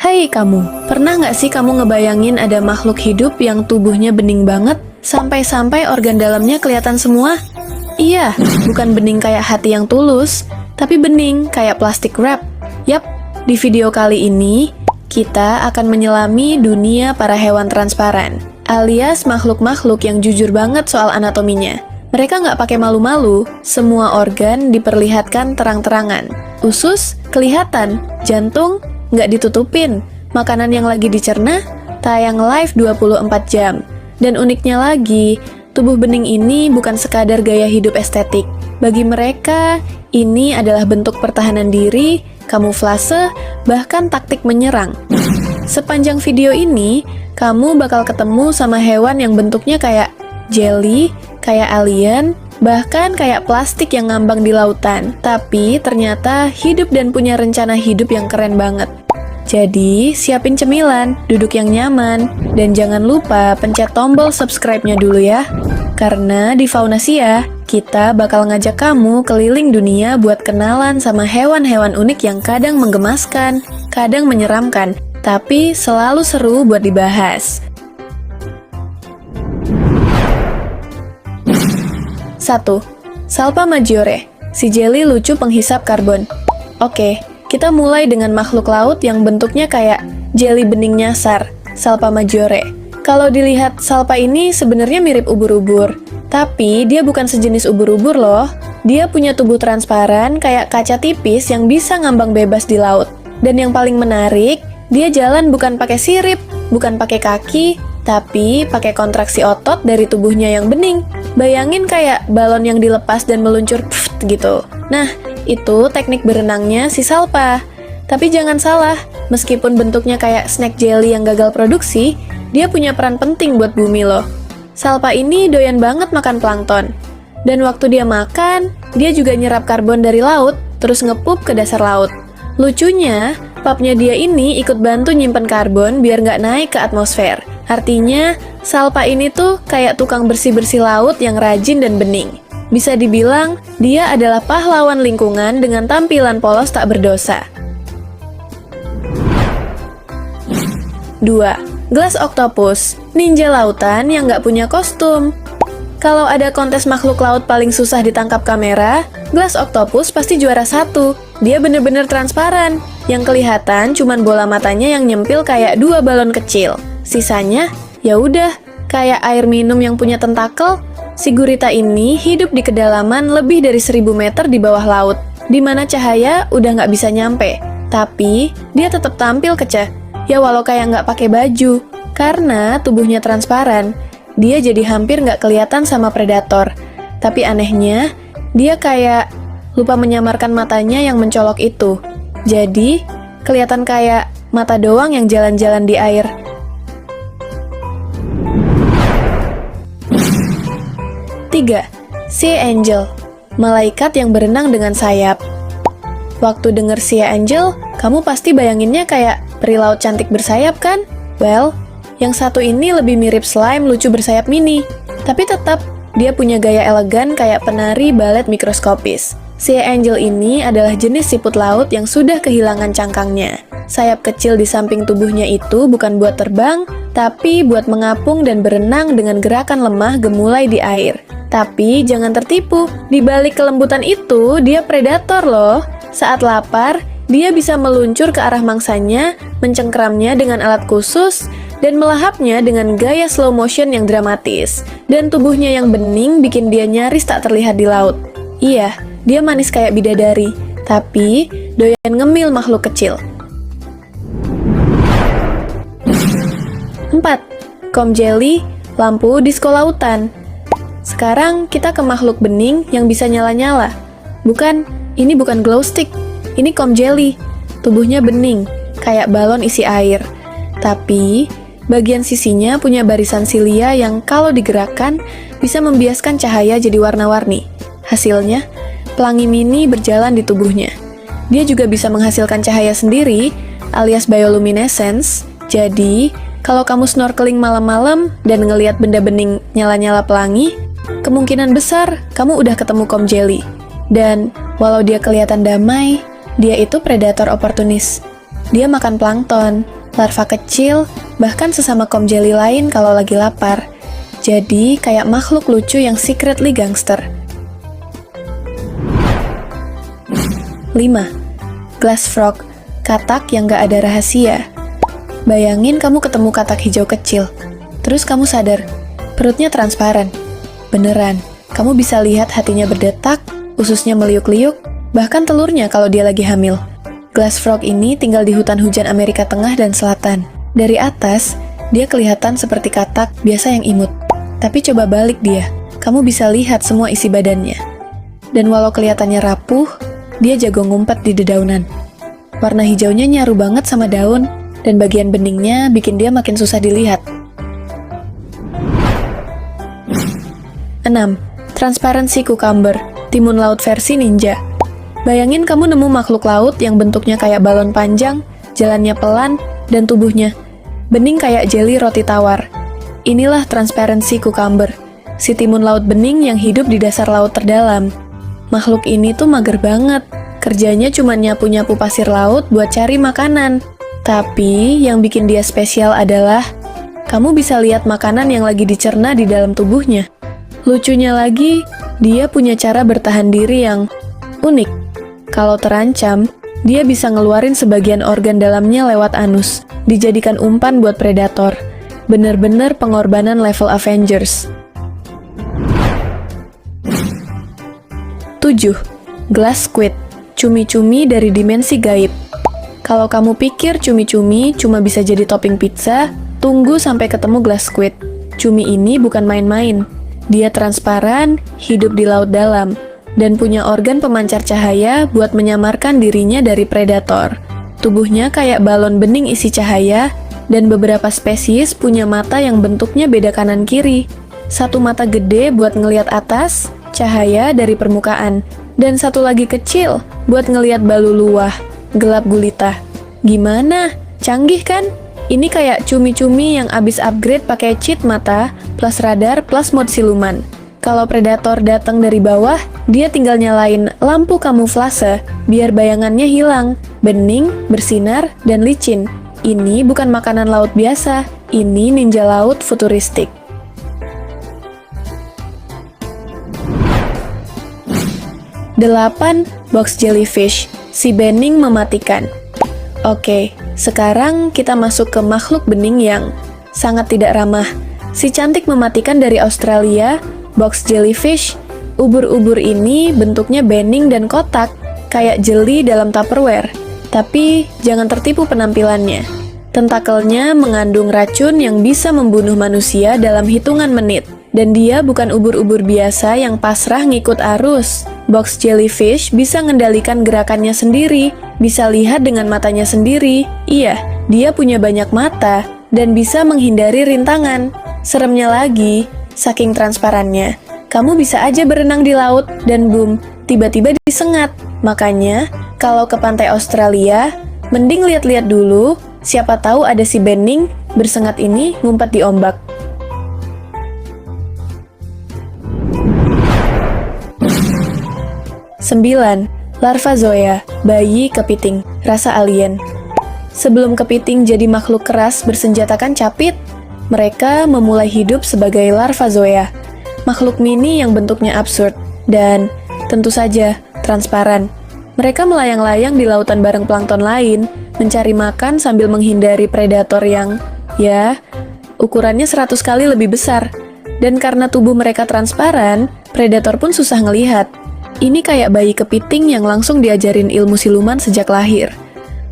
Hai kamu, pernah nggak sih kamu ngebayangin ada makhluk hidup yang tubuhnya bening banget, sampai-sampai organ dalamnya kelihatan semua? Iya, bukan bening kayak hati yang tulus, tapi bening kayak plastik wrap. Yap, di video kali ini, kita akan menyelami dunia para hewan transparan, alias makhluk-makhluk yang jujur banget soal anatominya. Mereka nggak pakai malu-malu, semua organ diperlihatkan terang-terangan. Usus kelihatan, jantung nggak ditutupin, makanan yang lagi dicerna tayang live 24 jam. Dan uniknya lagi, tubuh bening ini bukan sekadar gaya hidup estetik. Bagi mereka, ini adalah bentuk pertahanan diri, kamuflase, bahkan taktik menyerang. Sepanjang video ini, kamu bakal ketemu sama hewan yang bentuknya kayak jelly, kayak alien, bahkan kayak plastik yang ngambang di lautan. Tapi ternyata hidup dan punya rencana hidup yang keren banget. Jadi, siapin cemilan, duduk yang nyaman, dan jangan lupa pencet tombol subscribe-nya dulu ya. Karena di Faunasia, kita bakal ngajak kamu keliling dunia buat kenalan sama hewan-hewan unik yang kadang menggemaskan, kadang menyeramkan, tapi selalu seru buat dibahas. 1. Salpa majore, si jelly lucu penghisap karbon. Oke, kita mulai dengan makhluk laut yang bentuknya kayak jelly bening nyasar, Salpa majore. Kalau dilihat salpa ini sebenarnya mirip ubur-ubur, tapi dia bukan sejenis ubur-ubur loh. Dia punya tubuh transparan kayak kaca tipis yang bisa ngambang bebas di laut. Dan yang paling menarik, dia jalan bukan pakai sirip, bukan pakai kaki, tapi pakai kontraksi otot dari tubuhnya yang bening. Bayangin kayak balon yang dilepas dan meluncur pft, gitu. Nah, itu teknik berenangnya si salpa. Tapi jangan salah, meskipun bentuknya kayak snack jelly yang gagal produksi, dia punya peran penting buat bumi loh. Salpa ini doyan banget makan plankton. Dan waktu dia makan, dia juga nyerap karbon dari laut, terus ngepup ke dasar laut. Lucunya, papnya dia ini ikut bantu nyimpen karbon biar nggak naik ke atmosfer. Artinya, salpa ini tuh kayak tukang bersih-bersih laut yang rajin dan bening. Bisa dibilang, dia adalah pahlawan lingkungan dengan tampilan polos tak berdosa. 2. Glass octopus, ninja lautan yang nggak punya kostum. Kalau ada kontes makhluk laut paling susah ditangkap kamera, glass octopus pasti juara 1. Dia bener-bener transparan. Yang kelihatan cuman bola matanya yang nyempil kayak 2 balon kecil. Sisanya, ya udah, kayak air minum yang punya tentakel. Si gurita ini hidup di kedalaman lebih dari 1000 meter di bawah laut, di mana cahaya udah nggak bisa nyampe. Tapi, dia tetap tampil keceh. Ya walau kayak nggak pakai baju. Karena tubuhnya transparan, dia jadi hampir nggak kelihatan sama predator. Tapi anehnya, dia kayak lupa menyamarkan matanya yang mencolok itu. Jadi, kelihatan kayak mata doang yang jalan-jalan di air. 3. Sea Angel, malaikat yang berenang dengan sayap. Waktu denger Sea Angel, kamu pasti bayanginnya kayak peri laut cantik bersayap kan? Well, yang satu ini lebih mirip slime lucu bersayap mini. Tapi tetap, dia punya gaya elegan kayak penari balet mikroskopis. Sea Angel ini adalah jenis siput laut yang sudah kehilangan cangkangnya. Sayap kecil di samping tubuhnya itu bukan buat terbang, tapi buat mengapung dan berenang dengan gerakan lemah gemulai di air. Tapi jangan tertipu, di balik kelembutan itu dia predator loh. Saat lapar, dia bisa meluncur ke arah mangsanya, mencengkeramnya dengan alat khusus, dan melahapnya dengan gaya slow motion yang dramatis. Dan tubuhnya yang bening bikin dia nyaris tak terlihat di laut. Iya, dia manis kayak bidadari, tapi doyan ngemil makhluk kecil. 4. Comb jelly, lampu disko lautan. Sekarang kita ke makhluk bening yang bisa nyala-nyala. Bukan, ini bukan glow stick, ini comb jelly. Tubuhnya bening, kayak balon isi air. Tapi, bagian sisinya punya barisan silia yang kalau digerakkan bisa membiaskan cahaya jadi warna-warni. Hasilnya, pelangi mini berjalan di tubuhnya. Dia juga bisa menghasilkan cahaya sendiri, alias bioluminescence. Jadi, kalau kamu snorkeling malam-malam dan ngelihat benda bening nyala-nyala pelangi, kemungkinan besar kamu udah ketemu comb jelly. Dan walau dia kelihatan damai, dia itu predator oportunis. Dia makan plankton, larva kecil, bahkan sesama kaum jelly lain kalau lagi lapar. Jadi, kayak makhluk lucu yang secretly gangster. 5. Glass frog, katak yang gak ada rahasia. Bayangin kamu ketemu katak hijau kecil, terus kamu sadar, perutnya transparan. Beneran, kamu bisa lihat hatinya berdetak, ususnya meliuk-liuk, bahkan telurnya kalau dia lagi hamil. Glass frog ini tinggal di hutan hujan Amerika Tengah dan Selatan. Dari atas, dia kelihatan seperti katak biasa yang imut. Tapi coba balik dia, kamu bisa lihat semua isi badannya. Dan walau kelihatannya rapuh, dia jago ngumpet di dedaunan. Warna hijaunya nyaru banget sama daun, dan bagian beningnya bikin dia makin susah dilihat. 6. Transparency cucumber, timun laut versi ninja. Bayangin kamu nemu makhluk laut yang bentuknya kayak balon panjang, jalannya pelan, dan tubuhnya bening kayak jeli roti tawar. Inilah transparency cucumber, si timun laut bening yang hidup di dasar laut terdalam. Makhluk ini tuh mager banget, kerjanya cuma nyapu-nyapu pasir laut buat cari makanan. Tapi yang bikin dia spesial adalah kamu bisa lihat makanan yang lagi dicerna di dalam tubuhnya. Lucunya lagi, dia punya cara bertahan diri yang unik. Kalau terancam, dia bisa ngeluarin sebagian organ dalamnya lewat anus, dijadikan umpan buat predator. Bener-bener pengorbanan level Avengers. 7. Glass squid, cumi-cumi dari dimensi gaib. Kalau kamu pikir cumi-cumi cuma bisa jadi topping pizza, tunggu sampai ketemu glass squid. Cumi ini bukan main-main. Dia transparan, hidup di laut dalam, dan punya organ pemancar cahaya buat menyamarkan dirinya dari predator. Tubuhnya kayak balon bening isi cahaya, dan beberapa spesies punya mata yang bentuknya beda kanan-kiri. Satu mata gede buat ngelihat atas, cahaya dari permukaan, dan satu lagi kecil buat ngelihat balu luah, gelap gulita. Gimana? Canggih kan? Ini kayak cumi-cumi yang abis upgrade pakai cheat mata, plus radar, plus mode siluman. Kalau predator datang dari bawah, dia tinggal nyalain lampu kamuflase biar bayangannya hilang, bening, bersinar, dan licin. Ini bukan makanan laut biasa, ini ninja laut futuristik. 8. Box jellyfish, si bening mematikan. Oke, sekarang kita masuk ke makhluk bening yang sangat tidak ramah. Si cantik mematikan dari Australia, box jellyfish. Ubur-ubur ini bentuknya bening dan kotak, kayak jeli dalam Tupperware. Tapi jangan tertipu penampilannya. Tentakelnya mengandung racun yang bisa membunuh manusia dalam hitungan menit. Dan dia bukan ubur-ubur biasa yang pasrah ngikut arus. Box jellyfish bisa ngendalikan gerakannya sendiri, bisa lihat dengan matanya sendiri. Iya, dia punya banyak mata dan bisa menghindari rintangan. Seremnya lagi, saking transparannya, kamu bisa aja berenang di laut dan boom, tiba-tiba disengat. Makanya, kalau ke pantai Australia, mending lihat-lihat dulu, siapa tahu ada si bening bersengat ini ngumpet di ombak. 9. Larva zoea, bayi kepiting, rasa alien. Sebelum kepiting jadi makhluk keras bersenjatakan capit, mereka memulai hidup sebagai larva zoea, makhluk mini yang bentuknya absurd, dan tentu saja transparan. Mereka melayang-layang di lautan bareng plankton lain, mencari makan sambil menghindari predator yang, ya, ukurannya 100 kali lebih besar. Dan karena tubuh mereka transparan, predator pun susah ngelihat. Ini kayak bayi kepiting yang langsung diajarin ilmu siluman sejak lahir.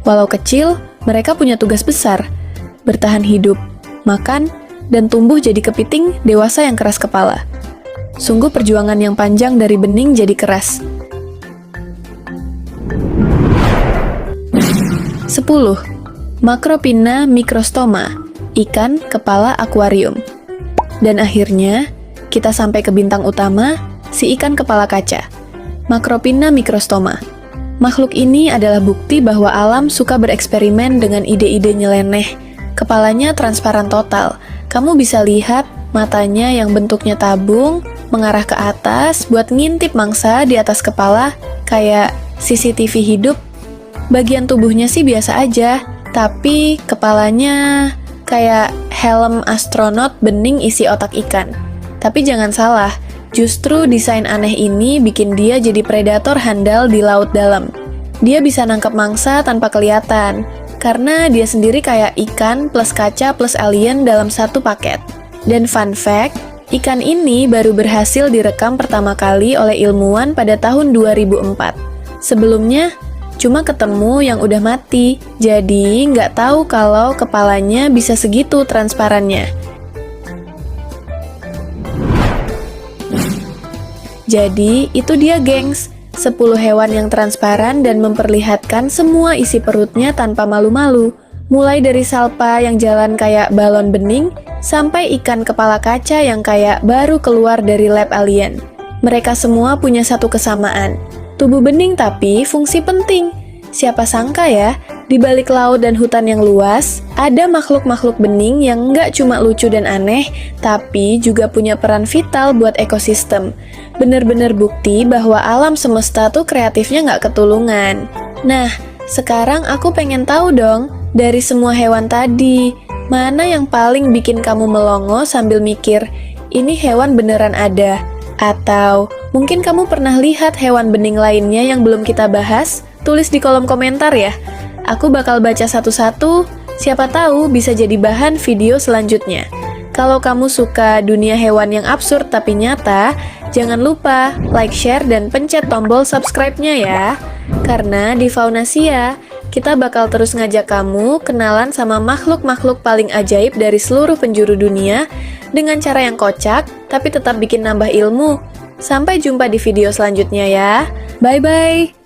Walau kecil, mereka punya tugas besar, bertahan hidup, makan, dan tumbuh jadi kepiting dewasa yang keras kepala. Sungguh perjuangan yang panjang dari bening jadi keras. 10. Macropinna microstoma, ikan kepala akuarium. Dan akhirnya, kita sampai ke bintang utama, si ikan kepala kaca. Macropinna microstoma. Makhluk ini adalah bukti bahwa alam suka bereksperimen dengan ide-ide nyeleneh. Kepalanya transparan total. Kamu bisa lihat matanya yang bentuknya tabung mengarah ke atas buat ngintip mangsa di atas kepala, kayak CCTV hidup. Bagian tubuhnya sih biasa aja, tapi kepalanya kayak helm astronot bening isi otak ikan. Tapi jangan salah, justru desain aneh ini bikin dia jadi predator handal di laut dalam. Dia bisa nangkap mangsa tanpa kelihatan, karena dia sendiri kayak ikan plus kaca plus alien dalam satu paket. Dan fun fact, ikan ini baru berhasil direkam pertama kali oleh ilmuwan pada tahun 2004. Sebelumnya, cuma ketemu yang udah mati, jadi nggak tahu kalau kepalanya bisa segitu transparannya. Jadi, itu dia gengs, 10 hewan yang transparan dan memperlihatkan semua isi perutnya tanpa malu-malu. Mulai dari salpa yang jalan kayak balon bening, sampai ikan kepala kaca yang kayak baru keluar dari lab alien. Mereka semua punya satu kesamaan, tubuh bening tapi fungsi penting. Siapa sangka ya, di balik laut dan hutan yang luas, ada makhluk-makhluk bening yang nggak cuma lucu dan aneh, tapi juga punya peran vital buat ekosistem. Bener-bener bukti bahwa alam semesta tuh kreatifnya nggak ketulungan. Nah, sekarang aku pengen tahu dong, dari semua hewan tadi, mana yang paling bikin kamu melongo sambil mikir, ini hewan beneran ada? Atau mungkin kamu pernah lihat hewan bening lainnya yang belum kita bahas? Tulis di kolom komentar ya. Aku bakal baca satu-satu, siapa tahu bisa jadi bahan video selanjutnya. Kalau kamu suka dunia hewan yang absurd tapi nyata, jangan lupa like, share, dan pencet tombol subscribe-nya ya. Karena di Faunasia, kita bakal terus ngajak kamu kenalan sama makhluk-makhluk paling ajaib dari seluruh penjuru dunia dengan cara yang kocak, tapi tetap bikin nambah ilmu. Sampai jumpa di video selanjutnya ya. Bye-bye!